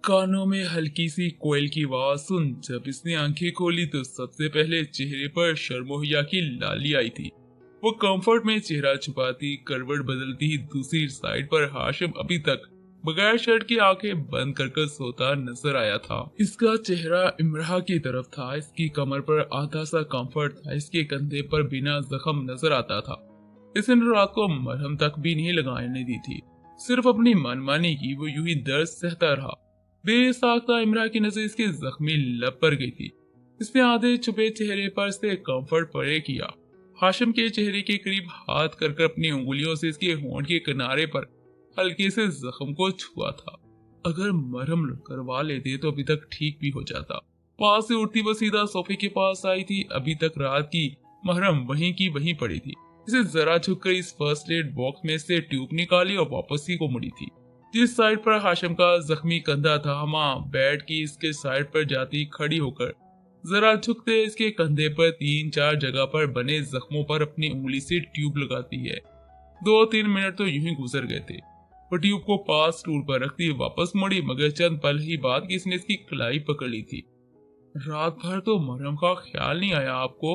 कानों में हल्की सी कोयल की आवाज सुन जब इसने आंखें खोली तो सबसे पहले चेहरे पर शर्मोहिया की लाली आई थी। वो कंफर्ट में चेहरा छुपाती करवट बदलती दूसरी साइड पर हाशिम अभी तक बगैर शर्ट की आंखें बंद कर सोता नजर आया था। इसका चेहरा इमराह की तरफ था। इसकी कमर पर आधा सा कंफर्ट था। इसके कंधे पर बिना जख्म नजर आता था। इसने रात को मरहम तक भी नहीं लगाने दी थी। सिर्फ अपनी मनमानी की वो यूं ही दर्द सहता रहा। बेसाख्ता इमरान की नजर इसके जख्मी लब पर गई थी। इसने आधे छुपे चेहरे पर से कंफर्ट परे किया। हाशिम के चेहरे के करीब हाथ कर अपनी उंगलियों से इसके होंठ के किनारे पर हल्के से जख्म को छुआ था। अगर मरहम करवा लेते तो अभी तक ठीक भी हो जाता। पास से उठती वो सीधा सोफे के पास आई थी। अभी तक रात की मरहम वहीं की वहीं पड़ी थी। इसे जरा झुककर इस फर्स्ट एड बॉक्स में से ट्यूब निकाली और वापस ही को मुड़ी थी। जिस साइड पर हाशिम का जख्मी कंधा था, मां बेड की इसके साइड पर जाती खड़ी होकर जरा झुकते इसके कंधे पर 3-4 जगह पर बने जख्मों पर अपनी उंगली से ट्यूब लगाती है। 2-3 मिनट तो यूं ही गुजर गए थे। वो ट्यूब को पास टूल पर रखती वापस मुड़ी, मगर चंद पल ही बाद किसने इसकी कलाई पकड़ ली थी। रात भर तो मरहम का ख्याल नहीं आया आपको?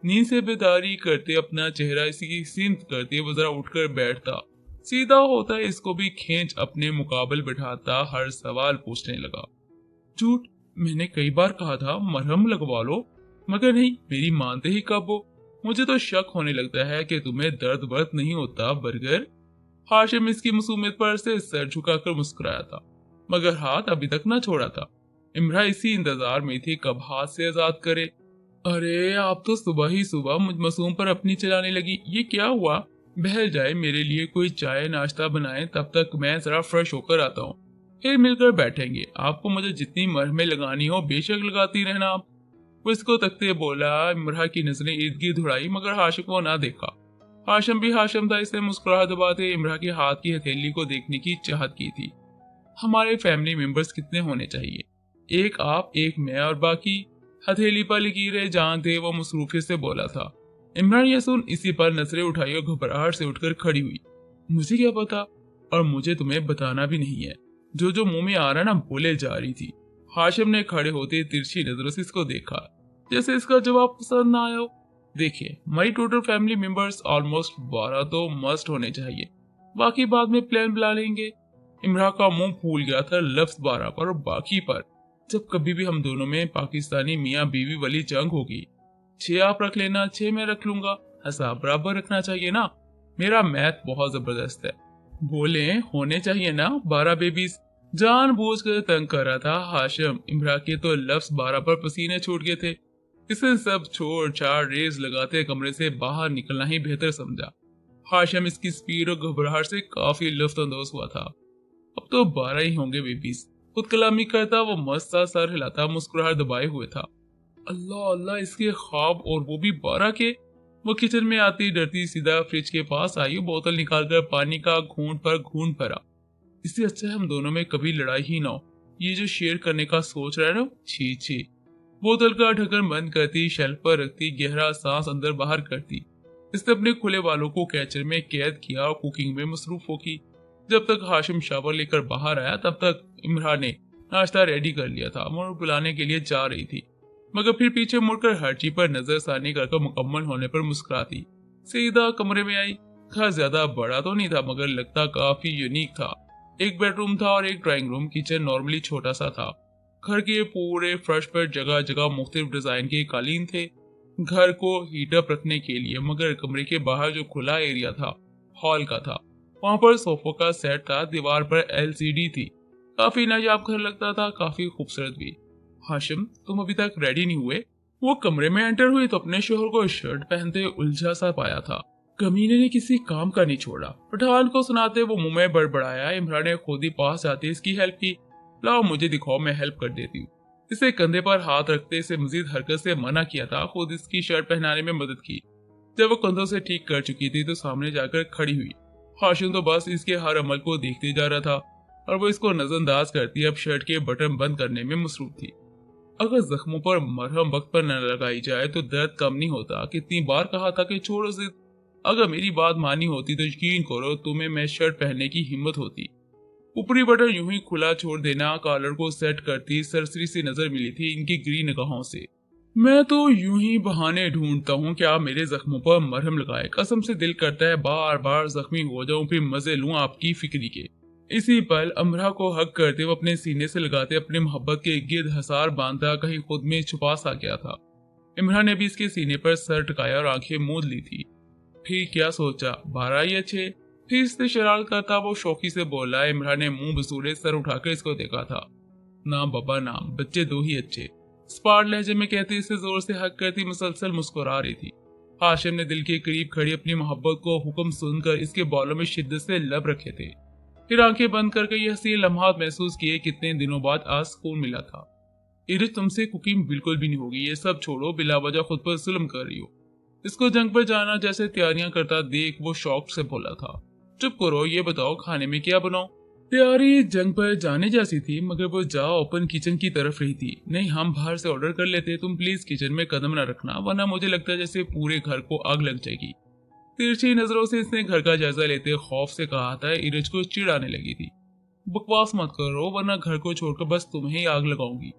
नींद से बेदारी करते अपना चेहरा इसकी सिंध करते वो जरा उठकर बैठता, सीधा होता है, इसको भी खींच अपने मुकाबले बिठाता, हर सवाल पूछने लगा। झूठ, मैंने कई बार कहा था मरहम लगवा लो, मगर नहीं, मेरी मानते ही कब हो। मुझे तो शक होने लगता है कि तुम्हें दर्द वर्द नहीं होता बर्गर। हाशिम इसकी मासूमियत पर से सर झुकाकर मुस्कुराया था, मगर हाथ अभी तक न छोड़ा था। इमरा इसी इंतजार में थी कब हाथ से आजाद करे। अरे आप तो सुबह ही सुबह मुझ मासूम पर अपनी चलाने लगी, ये क्या हुआ? बहल जाए, मेरे लिए कोई चाय नाश्ता बनाए, तब तक मैं जरा फ्रेश होकर आता हूँ, फिर मिलकर बैठेंगे। आपको मुझे जितनी मरहमें लगानी हो बेशक लगाती रहना आप। वो इसको तकते बोला। इमरा की नजरें इर्द गिर्द उड़ाई, मगर हाशिम को ना देखा। हाशिम भी हाशिम था। इसने मुस्कुराहट दबाते इमरा के हाथ की हथेली को देखने की चाहत की थी। हमारे फैमिली मेंबर्स कितने होने चाहिए? एक आप, एक मैं और बाकी? हथेली पर लकीरें जानते वो मसरूफियत से बोला था। इमरान ये सुन इसी पर नजरें उठाई और घबराहट से उठकर खड़ी हुई। मुझे क्या पता, और मुझे तुम्हें बताना भी नहीं है। जो जो मुंह में आ रहा ना बोले जा रही थी। हाशिम ने खड़े होते तिरछी नजरों से इसको देखा, जैसे इसका जवाब पसंद ना आया हो। देखिए, हमारी टोटल फैमिली मेंबर्स ऑलमोस्ट 12 तो मस्ट होने चाहिए, बाकी बाद में प्लान बना लेंगे। इमरान का मुंह फूल गया था लफ्ज 12 पर और बाकी पर। जब कभी भी हम दोनों में पाकिस्तानी मियाँ बीवी वाली जंग होगी, 6 आप रख लेना, 6 मैं रख लूंगा, हिसाब बराबर रखना चाहिए ना। मेरा मैथ बहुत जबरदस्त है। बोले होने चाहिए ना 12 बेबीज। जान बूझ कर तंग कर रहा था हाशिम। इमरा के तो लफ्ज 12 पर पसीने छूट गए थे। इसे सब छोड़ छाड़ रेस लगाते कमरे से बाहर निकलना ही बेहतर समझा। हाशिम इसकी स्पीड और घबराहट से काफी लुत्फानंदोज हुआ था। अब तो 12 ही होंगे बेबीज। खुद कलामी करता वो मस्त सा सर हिलाता मुस्कुराहट दबाए हुए था। अल्लाह अल्लाह, इसके ख्वाब, और वो भी 12 के। वो किचन में आती डरती सीधा फ्रिज के पास आई, बोतल निकालकर पानी का घूंट पर घूंट भरा। इससे अच्छा है हम दोनों में कभी लड़ाई ही ना हो। ये जो शेयर करने का सोच रहा है ना, छी छी। बोतल का ढक्कन बंद करती, शेल्फ पर रखती, गहरा सांस अंदर बाहर करती। इसने अपने खुले बालों को कैचर में कैद किया और कुकिंग में मसरूफ होगी। जब तक हाशिम शावर लेकर बाहर आया तब तक इमरान ने नाश्ता रेडी कर लिया था। मोर बुलाने के लिए जा रही थी, मगर फिर पीछे मुड़कर हर्ची पर नजरसानी कर मुकम्मल होने पर मुस्कुराती सीधा कमरे में आई। घर ज्यादा बड़ा तो नहीं था, मगर लगता काफी यूनिक था। एक बेडरूम था और एक ड्राइंग रूम। किचन नॉर्मली छोटा सा था। घर के पूरे फर्श पर जगह जगह मुख्तलिफ डिजाइन के कालीन थे, घर को हीटअप रखने के लिए। मगर कमरे के बाहर जो खुला एरिया था, हॉल का था, वहां पर सोफो का सेट था। दीवार पर LCD थी। काफी नायाब घर लगता था, काफी खूबसूरत भी। हाशिम, तुम अभी तक रेडी नहीं हुए? वो कमरे में एंटर हुई तो अपने शोहर को शर्ट पहनते उलझा सा पाया था। कमीने ने किसी काम का नहीं छोड़ा। पठान को सुनाते वो मुंह में बड़बड़ाया। इमरान ने खुद ही पास जाते इसकी हेल्प की। लाओ मुझे दिखाओ, मैं हेल्प कर देती हूँ। इसे कंधे पर हाथ रखते इसे मजीद हरकत से मना किया था। खुद इसकी शर्ट पहनाने में मदद की। जब वो कंधों से ठीक कर चुकी थी तो सामने जाकर खड़ी हुई। हाशिम तो बस इसके हर अमल को देखते जा रहा था और वो इसको नजरअंदाज करती अब शर्ट के बटन बंद करने में मसरूफ थी। अगर जख्मों पर मरहम वक्त पर न लगाई जाए तो दर्द कम नहीं होता। कितनी बार कहा था कि छोड़ो जिद। अगर मेरी बात मानी होती तो यकीन करो तुम्हें मैं शर्ट पहनने की हिम्मत होती। ऊपरी बटन यूं ही खुला छोड़ देना कॉलर को सेट करती सरसरी सी नजर मिली थी इनकी गिरी निगाहों से। मैं तो यूं ही बहाने ढूंढता हूँ कि आप मेरे जख्मों पर मरहम लगाए, कसम से दिल करता है बार बार जख्मी हो जाऊं फिर मजे लूं आपकी फिक्री के। इसी पल अमरा को हक करते हुए अपने सीने से लगाते अपनी मोहब्बत के गिर्द हसार बांधता कहीं खुद में छुपा सा गया था। इमरान ने भी इसके सीने पर सर टिकाया और आंखें मूंद ली थी। फिर क्या सोचा, 12 या 6? फिर इससे शरारत करता वो शौकी से बोला। इमरान ने मुंह बसूरे सर उठाकर इसको देखा था। ना बाबा ना, बच्चे 2 ही अच्छे, स्पार्ट लहजे में कहती इसे जोर से हक करती मुसलसल मुस्कुरा रही थी। हाशिम ने दिल के करीब खड़ी अपनी मोहब्बत को हुक्म सुनकर इसके बालों में शिद्दत से लब रखे थे। फिर आंखें बंद करके ये हसीन लम्हात महसूस किए कितने दिनों बाद आज सुकून मिला था। इरिज, तुमसे कुकिंग बिल्कुल भी नहीं होगी, ये सब छोड़ो, बिला वजह खुद पर जुल्म कर रही हो। इसको जंग पर जाना जैसे तैयारियां करता देख वो शौक से बोला था। चुप करो, ये बताओ खाने में क्या बनाओ? तैयारी जंग पर जाने जैसी थी मगर वो जा ओपन किचन की तरफ रही थी। नहीं, हम बाहर से ऑर्डर कर लेते, तुम प्लीज किचन में कदम न रखना वरना मुझे लगता है जैसे पूरे घर को आग लग जाएगी। तिरछी नजरों से इसने घर का जायजा लेते खौफ से कहा था। इरज को चिढ़ आने लगी थी। बकवास मत करो वरना घर को छोड़कर बस तुम्हें ही आग लगाऊंगी।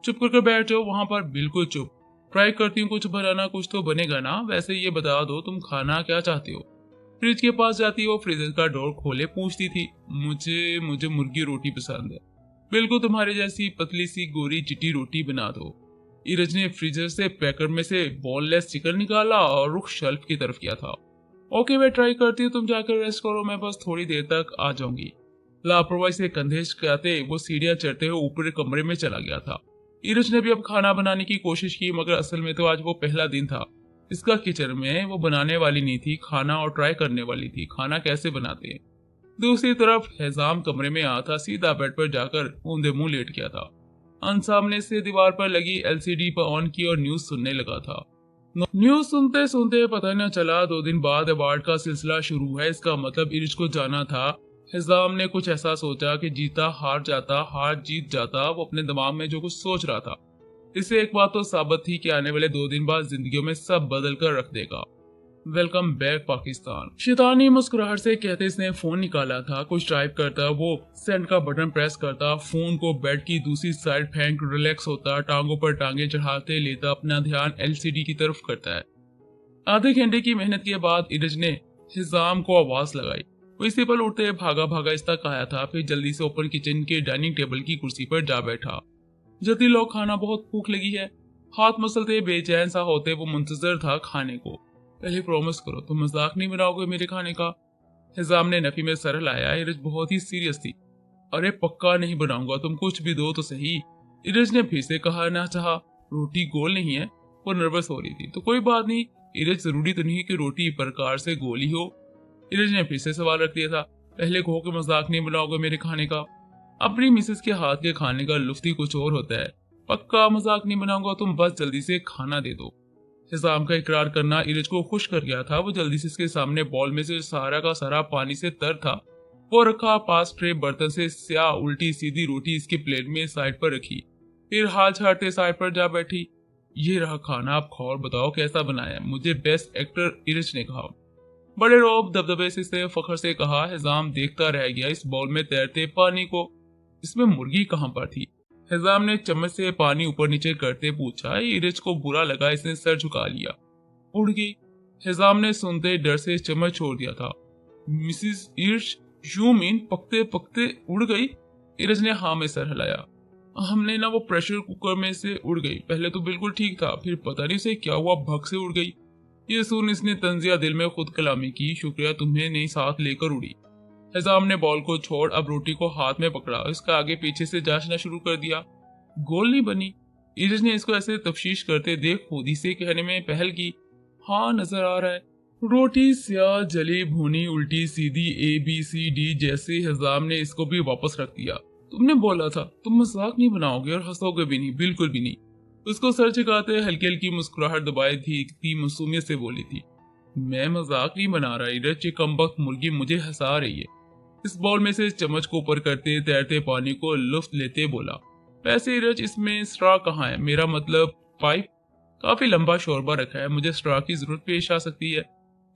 चुप करके बैठ जाओ वहां पर, बिल्कुल चुप। ट्राई करती हूँ कुछ बनाना, कुछ तो बनेगा ना। वैसे ये बता दो तुम खाना क्या चाहती हो? फ्रिज के पास जाती वो फ्रीजर का डोर खोले पूछती थी। मुझे मुझे मुर्गी रोटी पसंद है, बिल्कुल तुम्हारे जैसी पतली सी गोरी चिट्टी रोटी बना दो। इरज ने फ्रीजर से पैकेट में से बोनलेस चिकन निकाला और रुख शेल्फ की तरफ किया था। ओके मैं ट्राई करती हूँ, तुम जाकर रेस्ट करो, मैं बस थोड़ी देर तक आ जाऊंगी। लापरवाही से कंधेश करते वो सीढ़ियां चढ़ते हुए ऊपर कमरे में चला गया था। इरज ने भी अब खाना बनाने की कोशिश की मगर असल में तो आज वो पहला दिन था इसका किचन में। वो बनाने वाली नहीं थी खाना और ट्राई करने वाली थी खाना कैसे बनाते हैं। दूसरी तरफ हिजाम कमरे में आता सीधा बेड पर जाकर ऊंधे मुंह लेट गया था। सामने से दीवार पर लगी एलसीडी पर ऑन की और न्यूज सुनने लगा था। न्यूज सुनते सुनते पता न चला 2 दिन बाद अवार्ड का सिलसिला शुरू है। इसका मतलब इरज को जाना था। हिजाम ने कुछ ऐसा सोचा कि जीता हार जाता, हार जीत जाता। वो अपने दिमाग में जो कुछ सोच रहा था इससे एक बात तो साबित थी कि आने वाले 2 दिन बाद जिंदगियों में सब बदल कर रख देगा। वेलकम बैक पाकिस्तान, शैतानी मुस्कुराहट से कहते इसने फोन निकाला था। कुछ टाइप करता वो सेंड का बटन प्रेस करता, फोन को बेड की दूसरी साइड फेंक रिलैक्स होता, टांगों पर टांगे चढ़ाते लेता अपना ध्यान एलसीडी की तरफ करता है। आधे घंटे की मेहनत के बाद इरज ने हिजाम को आवाज लगाई। वो इसी पर उठते भागा भागा इस तक आया था। फिर जल्दी से ओपन किचन के डाइनिंग टेबल की कुर्सी पर जा बैठा। जल्दी लोग, खाना बहुत भूख लगी है। हाथ मसलते बेचैन सा होते वो मुंतजर था खाने को। पहले प्रॉमिस करो तुम मजाक नहीं बनाओगे मेरे खाने का। हिजाम ने नफी में सर लाया। इरज बहुत ही सीरियस थी। अरे पक्का नहीं बनाऊंगा, तुम कुछ भी दो तो सही। इरज ने फिर से कहा ना चाहा। रोटी गोल नहीं है। वो नर्वस हो रही थी। तो कोई बात नहीं इरज, जरूरी तो नहीं कि रोटी प्रकार से गोल ही हो। इरज ने फिर से सवाल रख दिया था। पहले कहो कि मजाक नहीं बनाओगे मेरे खाने का। अपनी मिसेस के हाथ के खाने का लुत्फ ही कुछ और होता है। पक्का मजाक नहीं बनाऊंगा, तुम बस जल्दी से खाना दे दो। हिजाम का इकरार करना इरज को खुश कर गया था। वो जल्दी से इसके सामने बॉल में से सारा का सारा पानी से तर था वो रखा पास ट्रे बर्तन से स्याह उल्टी सीधी रोटी इसके प्लेट में साइड पर रखी। फिर हाथ छाड़ते साइड पर जा बैठी। ये रहा खाना, आप खाओ और बताओ कैसा बनाया। मुझे बेस्ट एक्टर इरज ने कहा। बड़े रौब दबदबे से फखर से कहा। हिजाम देखता रह गया इस बाउल में तैरते पानी को। इसमें मुर्गी कहां पर थी? हिजाम ने चम्मच से पानी ऊपर नीचे करते पूछा। इरज को बुरा लगा, इसने सर झुका लिया। उड़ गई। हिजाम ने सुनते डर से चम्मच छोड़ दिया था। मिसिस इरज, यू मीन पकते पकते उड़ गई? इरज ने हाँ में सर हिलाया। हमने ना वो प्रेशर कुकर में से उड़ गई। पहले तो बिल्कुल ठीक था, फिर पता नहीं उसे क्या हुआ, भग से उड़ गई। ये सुन इसने तंजिया दिल में खुद कलामी की। शुक्रिया तुम्हें नहीं साथ लेकर उड़ी। हिजाम ने बॉल को छोड़ अब रोटी को हाथ में पकड़ा, इसका आगे पीछे से जांचना शुरू कर दिया। गोल नहीं बनी। इरज ने इसको ऐसे तफ्शीश करते देख खुदी से कहने में पहल की। हाँ नजर आ रहा है। रोटी स्याह जली भुनी उल्टी सीधी ABCD जैसे। हिजाम ने इसको भी वापस रख दिया। तुमने बोला था तुम मजाक नहीं बनाओगे और हंसोगे भी नहीं, बिल्कुल भी नहीं। उसको सर झुकाते हल्की हल्की मुस्कुराहट दबाए थी मासूमियत से बोली थी। मैं मजाक नहीं बना रहा इरज, ये कमबख्त मुर्गी मुझे हंसा रही है। इस बाउल में से चम्मच को ऊपर करते तैरते पानी को लुफ्त लेते बोला। वैसे इरज इसमें स्ट्रा कहाँ है? मेरा मतलब पाइप। काफी लंबा शोरबा रखा है, मुझे स्ट्रा की जरूरत पेश आ सकती है।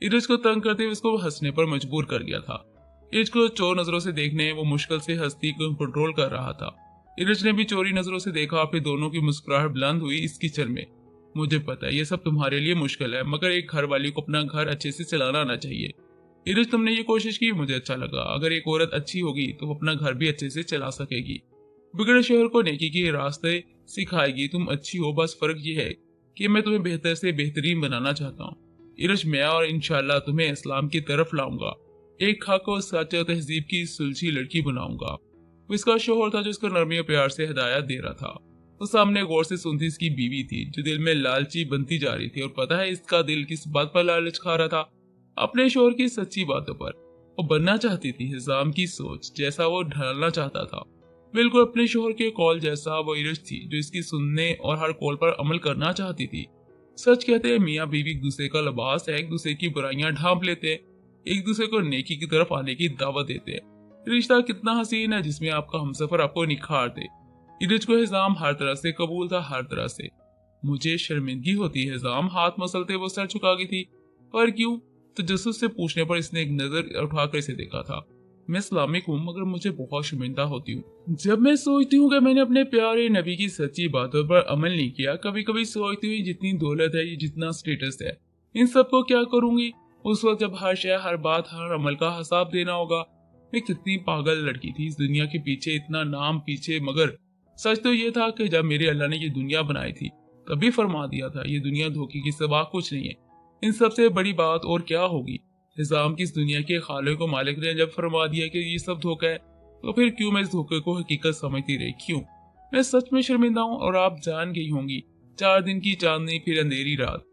इरज को तंग करते हुए उसको हंसने पर मजबूर कर गया था। इरज को चोर नजरों से देखने वो मुश्किल से हस्ती को कंट्रोल कर रहा था। इरज ने भी चोरी नजरों से देखा, फिर दोनों की मुस्कुराहट बुलंद हुई इस किचन में। मुझे पता है ये सब तुम्हारे लिए मुश्किल है, मगर एक घर वाली को अपना घर अच्छे से चलाना आना चाहिए। इरज, तुमने ये कोशिश की, मुझे अच्छा लगा। अगर एक औरत अच्छी होगी तो वो अपना घर भी अच्छे से चला सकेगी, बिगड़े शहर को नेकी के रास्ते सिखाएगी। तुम अच्छी हो, बस फर्क ये है कि मैं तुम्हें बेहतर से बेहतरीन बनाना चाहता हूँ। इरज, मैं और इंशाल्लाह तुम्हें इस्लाम की तरफ लाऊंगा, एक खाक और सच और तहजीब की सुलझी लड़की बनाऊंगा। वो इसका शोहर था जो इसको नरमी और प्यार से हिदायत दे रहा था। वो सामने गौर से सुनती इसकी बीवी थी जो दिल में लालची बनती जा रही थी। और पता है इसका दिल किस बात पर लालच खा रहा था? अपने शोहर की सच्ची बातों पर। वो बनना चाहती थी हिजाम की सोच जैसा, वो ढलना चाहता था बिल्कुल अपने शोहर के कॉल जैसा। वो इरज थी जो इसकी सुनने और हर कॉल पर अमल करना चाहती थी। सच कहते हैं मियाँ बीवी एक दूसरे का लिबास है, एक दूसरे की बुराइयां ढांप लेते हैं, एक दूसरे को नेकी की तरफ आने की दावत देते हैं। रिश्ता कितना हसीन है जिसमें आपका हमसफर आपको निखार दे। इरज को हिजाम हर तरह से कबूल था, हर तरह से। मुझे शर्मिंदगी होती है हिजाम, हाथ मसलते वो सर झुका गई थी। पर क्यों? तजस्सुस से पूछने पर इसने एक नजर उठाकर इसे देखा था। मैं इस्लामिक हूँ, मगर मुझे बहुत शर्मिंदा होती हूँ जब मैं सोचती हूँ कि मैंने अपने प्यारे नबी की सच्ची बातों पर अमल नहीं किया। कभी कभी सोचती हुई जितनी दौलत है, ये जितना स्टेटस है, इन सबको क्या करूंगी उस वक्त जब हर शय, हर बात, हर अमल का हिसाब देना होगा। मैं कितनी पागल लड़की थी इस दुनिया के पीछे, इतना नाम पीछे। मगर सच तो ये था कि जब मेरे अल्लाह ने ये दुनिया बनाई थी तभी फरमा दिया था ये दुनिया धोखे की सिवा कुछ नहीं है। इन सबसे बड़ी बात और क्या होगी? निजाम की इस दुनिया के खालिक को मालिक ने जब फरमा दिया कि ये सब धोखा है, तो फिर क्यों मैं इस धोखे को हकीकत समझती रही? क्यों? मैं सच में शर्मिंदा हूँ। और आप जान गई होंगी, 4 दिन की चांदनी फिर अंधेरी रात।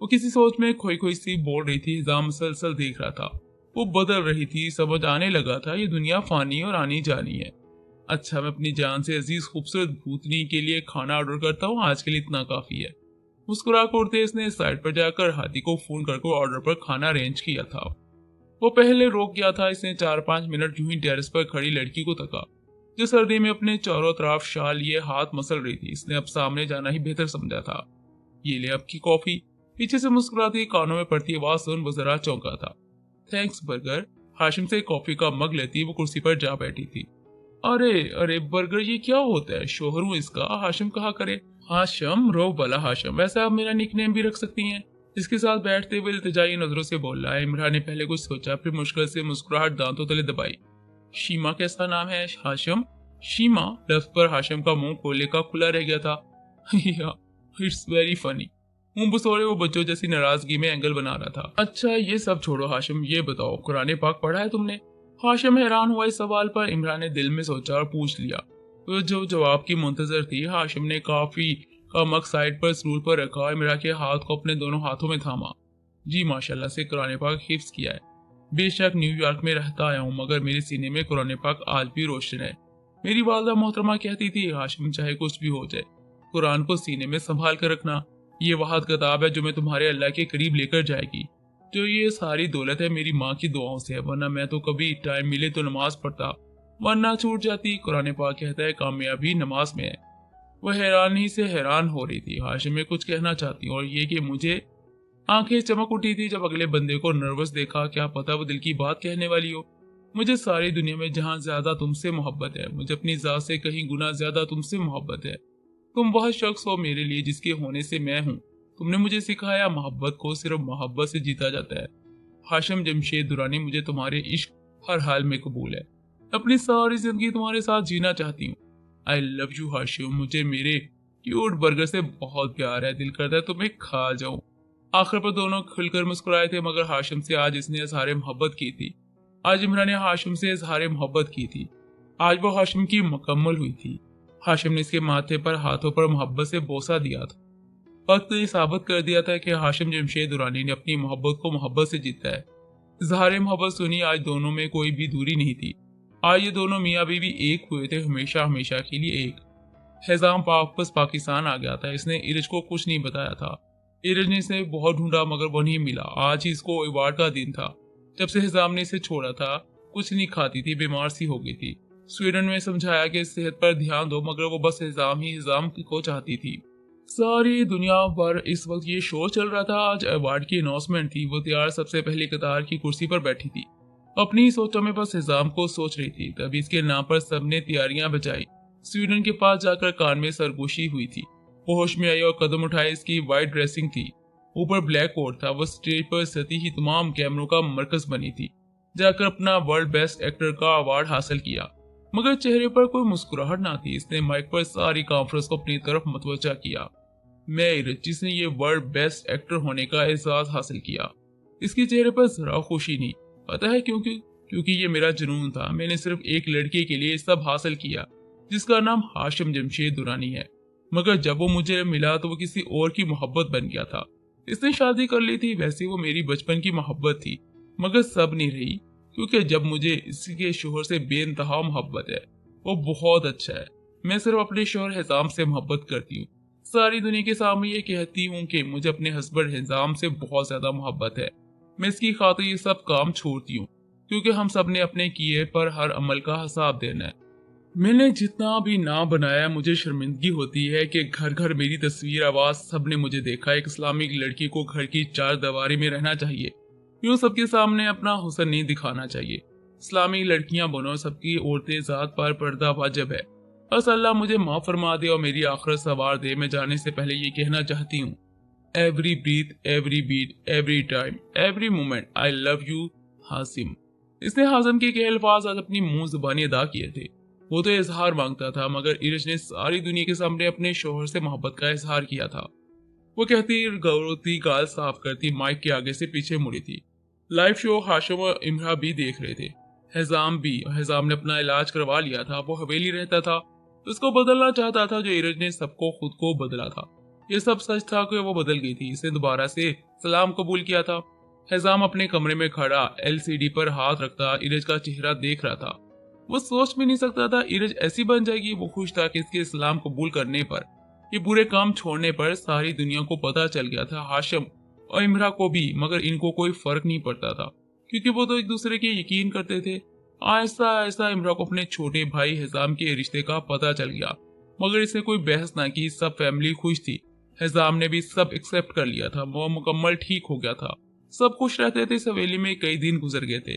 वो किसी सोच में खोई खोई सी बोल रही थी। हिजाम मुसलसल देख रहा था, वो बदल रही थी। समझ आने लगा था ये दुनिया फानी और आनी जानी है। अच्छा, मैं अपनी जान से अजीज खूबसूरत भूतनी के लिए खाना ऑर्डर करता हूँ, आज के लिए इतना काफी है। मुस्कुरा कर उठते इसने साइड पर जाकर हाथी को फोन करके ऑर्डर पर खाना अरेंज किया था। वो पहले रोक गया था। इसने 4-5 मिनट यूं ही टेरेस पर खड़ी लड़की को तका जो सर्दी में अपने चारों तरफ शाल लिए हाथ मसल रही थी। इसने अब सामने जाना ही बेहतर समझा था। ये ले आपकी कॉफी। पीछे से मुस्कुराती कानों में पड़ती आवाज सुन वो जरा चौंका था। Thanks burger. हाशिम से कॉफी का मग लेती वो कुर्सी पर जा बैठी थी। अरे अरे बर्गर, ये क्या होता है? शोहर हूँ इसका, हाशिम कहा करे। हाशिम, रो भला हाशिम, वैसे आप मेरा निकनेम भी रख सकती हैं। इसके साथ बैठते हुए इल्तिजाई नजरों से बोला। इमरान ने पहले कुछ सोचा, फिर मुश्किल से मुस्कुराहट दांतों तले दबाई। शीमा कैसा नाम है हाशिम? शीमा लफ्ज पर हाशिम का मुंह खोले का खुला रह गया था। It's very funny. मुंह बसोड़े वो बच्चों जैसी नाराजगी में एंगल बना रहा था। अच्छा ये सब छोड़ो हाशिम, ये बताओ कुरान पाक पढ़ा है तुमने? हाशिम हैरान हुआ इस सवाल पर। इमरान ने दिल में सोचा और पूछ लिया। तो जो जवाब की मुंतजर थी, हाशिम ने काफी का मग साइड पर स्टूल पर रखा। इमरान के हाथ को अपने दोनों हाथों में थामा। जी माशाल्लाह से कुरान पाक हिफ्ज किया है। बेशक न्यूयॉर्क में रहता आया हूँ, मगर मेरे सीने में कुरान पाक आज भी रोशन है। मेरी वालदा मोहतरमा कहती थी हाशिम चाहे कुछ भी हो जाए, कुरान को सीने में संभाल कर रखना। ये वहाद किताब है जो मैं तुम्हारे अल्लाह के करीब लेकर जाएगी। जो ये सारी दौलत है मेरी माँ की दुआओं से है, वरना मैं तो कभी टाइम मिले तो नमाज पढ़ता, वरना छूट जाती। कुरान पाक कहता है कामयाबी नमाज में है। वह हैरानी से हैरान हो रही थी। हाशिम में कुछ कहना चाहती और ये कि मुझे आंखें चमक उठी थी जब अगले बंदे को नर्वस देखा। क्या पता वो दिल की बात कहने वाली हो। मुझे सारी दुनिया में जहाँ ज्यादा तुमसे मोहब्बत है, मुझे अपनी जात से कहीं गुना ज्यादा तुमसे मोहब्बत है। तुम वह शख्स हो मेरे लिए जिसके होने से मैं हूँ। तुमने मुझे सिखाया मोहब्बत को सिर्फ मोहब्बत से जीता जाता है। हाशिम जमशेद दुरानी, मुझे तुम्हारे इश्क हर हाल में कबूल है। अपनी सारी जिंदगी तुम्हारे साथ जीना चाहती हूँ। आई लव यू हाशिम। मुझे मेरे क्यूट बर्गर से बहुत प्यार है, दिल करता है तुम्हें खा जाऊं। आखिर पर दोनों खुलकर मुस्कुराए थे, मगर हाशिम से आज इसने इजहार मोहब्बत की थी। आज इमरान ने हाशिम से इजहार मोहब्बत की थी। आज वो हाशिम की मुकम्मल हुई थी। हाशिम ने इसके माथे पर हाथों पर मोहब्बत से बोसा दिया था। वक्त ने साबित कर दिया था कि हाशिम जमशेद दुरानी ने अपनी मोहब्बत को मोहब्बत से जीता है। इजहार मोहब्बत सुनी। आज दोनों में कोई भी दूरी नहीं थी। आज ये दोनों मियाँ बीवी एक हुए थे, हमेशा हमेशा के लिए एक। हिजाम वापस पाकिस्तान आ गया था। इसने इरज को कुछ नहीं बताया था। इरज ने इसे बहुत ढूंढा मगर वो नहीं मिला। आज ही इसको अवार्ड का दिन था। जब से हिजाम ने इसे छोड़ा था कुछ नहीं खाती थी, बीमार सी हो गई थी। स्वीडन में समझाया कि सेहत पर ध्यान दो, मगर वो बस हिजाम ही हिजाम को चाहती थी। सारी दुनिया पर इस वक्त ये शो चल रहा था। आज अवार्ड की अनाउंसमेंट थी। वो तैयार सबसे पहले कतार की कुर्सी पर बैठी थी। अपनी ही सोचों में बस हिजाम को सोच रही थी, तभी इसके नाम पर सबने तैयारियां बजाई। स्वीडन के पास जाकर कान में सरगोशी हुई थी। वो होश में आई और कदम उठाए। इसकी वाइट ड्रेसिंग थी, ऊपर ब्लैक कोट था। वो स्टेज पर सती ही तमाम कैमरों का मरकज बनी थी। जाकर अपना वर्ल्ड बेस्ट एक्टर का अवार्ड हासिल किया, मगर चेहरे पर कोई मुस्कुराहट ना थी। इसने माइक पर सारी कॉन्फ्रेंस को अपनी तरफ मतवजा किया। मैं इरज, जिसने ये वर्ल्ड बेस्ट एक्टर होने का एजाज हासिल किया। इसके चेहरे पर जरा खुशी नहीं। पता है क्योंकि ये मेरा जुनून था। मैंने सिर्फ एक लड़के के लिए सब हासिल किया, जिसका नाम हाशिम जमशेद दुरानी है। मगर जब वो मुझे मिला तो वो किसी और की मोहब्बत बन गया था। इसने शादी कर ली थी, वैसे वो मेरी बचपन की मोहब्बत थी, मगर सब नहीं रही। क्योंकि जब मुझे इसके शोहर से बेइंतहा मोहब्बत है। वो बहुत अच्छा है। मैं सिर्फ अपने शोहर हिजाम से मोहब्बत करती हूँ। सारी दुनिया के सामने ये कहती हूँ कि मुझे अपने हस्बैंड हिजाम से बहुत ज्यादा मोहब्बत है। मैं इसकी खातिर ये सब काम छोड़ती हूँ, क्योंकि हम सब ने अपने किए पर हर अमल का हिसाब देना है। मैंने जितना भी नाम बनाया, मुझे शर्मिंदगी होती है कि घर घर मेरी तस्वीर, आवाज सबने मुझे देखा। एक इस्लामिक लड़की को घर की चार दीवारी में रहना चाहिए, यूं सबके सामने अपना हुस्न नहीं दिखाना चाहिए। इस्लामी लड़कियां बनो, सबकी औरतें जात पर पर्दा वाजिब है। बस अल्लाह मुझे माफ फरमा दे और मेरी आखिरत सवार दे। मैं जाने से पहले ये कहना चाहती हूँ, every breath, every beat, every time, every moment, I love you Hasim. इसने हासिम के अल्फाज आज अपनी मुंह जुबानी अदा किए थे। वो तो इजहार मांगता था, मगर इरज ने सारी दुनिया के सामने अपने शोहर से मोहब्बत का इजहार किया था। वो कहती गौरवती, गाल साफ करती, माइक के आगे से पीछे मुड़ी थी। लाइव शो हाशिम और इमरा भी देख रहे थे, हिजाम भी। हिजाम ने अपना इलाज करवा लिया था। वो हवेली रहता था, उसको बदलना चाहता था जो इरज ने सबको खुद को बदला था। ये सब सच था कि वो बदल गई थी। इसने दोबारा से सलाम कबूल किया था। हिजाम अपने कमरे में खड़ा एलसीडी पर हाथ रखता इरज का चेहरा देख रहा था। वो सोच भी नहीं सकता था इरज ऐसी बन जाएगी। वो खुश था कि इसके इस्लाम कबूल करने पर, ये बुरे काम छोड़ने पर सारी दुनिया को पता चल गया था, हाशिम और इमरा को भी। मगर इनको कोई फर्क नहीं पड़ता था, क्योंकि वो तो एक दूसरे के यकीन करते थे। आहिस्ता आहिस्ता इमरा को अपने छोटे भाई हिजाम के रिश्ते का पता चल गया, मगर इसने कोई बहस ना की। सब फैमिली खुश थी। हिजाम ने भी सब एक्सेप्ट कर लिया था। वो मुकम्मल ठीक हो गया था। सब खुश रहते थे। इस हवेली में कई दिन गुजर गए थे।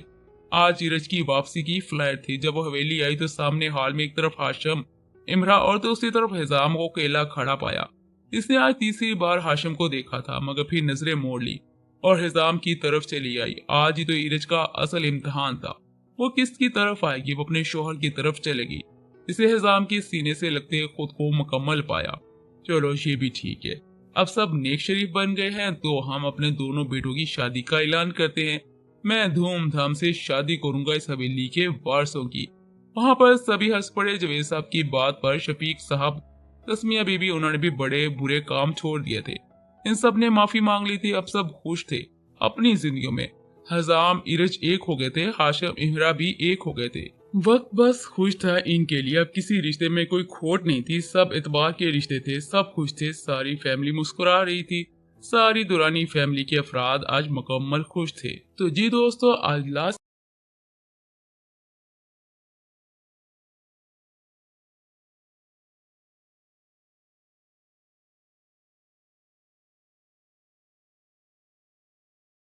आज इरज की वापसी की फ्लाइट थी। जब वो हवेली आई तो सामने हॉल में एक तरफ हाशिम, इमरा और दूसरी तरफ हिजाम को अकेला खड़ा पाया। इसने आज तीसरी बार हाशिम को देखा था, मगर फिर नजरें मोड़ ली और हिजाम की तरफ चली आई। आज ही तो इरज का असल इम्तिहान था। वो किसकी तरफ आएगी? वो अपने शोहर की तरफ चलेगी। इसे हिजाम के सीने से लगते खुद को मुकम्मल पाया। चलो ये भी ठीक है, अब सब नेक शरीफ बन गए हैं तो हम अपने दोनों बेटों की शादी का ऐलान करते हैं। मैं धूमधाम से शादी करूंगा इस हवेली के वारसों की। वहां पर सभी हंस पड़े जवेद साहब की बात पर। शफीक साहब, तस्मिया बीबी, उन्होंने भी बड़े बुरे काम छोड़ दिए थे। इन सब ने माफी मांग ली थी। अब सब खुश थे अपनी जिंदगियों में। हिजाम इरज एक हो गए थे, हाशिम इमरा भी एक हो गए थे। वक्त बस खुश था इनके लिए। अब किसी रिश्ते में कोई खोट नहीं थी। सब इतबार के रिश्ते थे, सब खुश थे। सारी फैमिली मुस्कुरा रही थी। सारी दुरानी फैमिली के अफराद आज मुकम्मल खुश थे। तो जी दोस्तों, आज लास्ट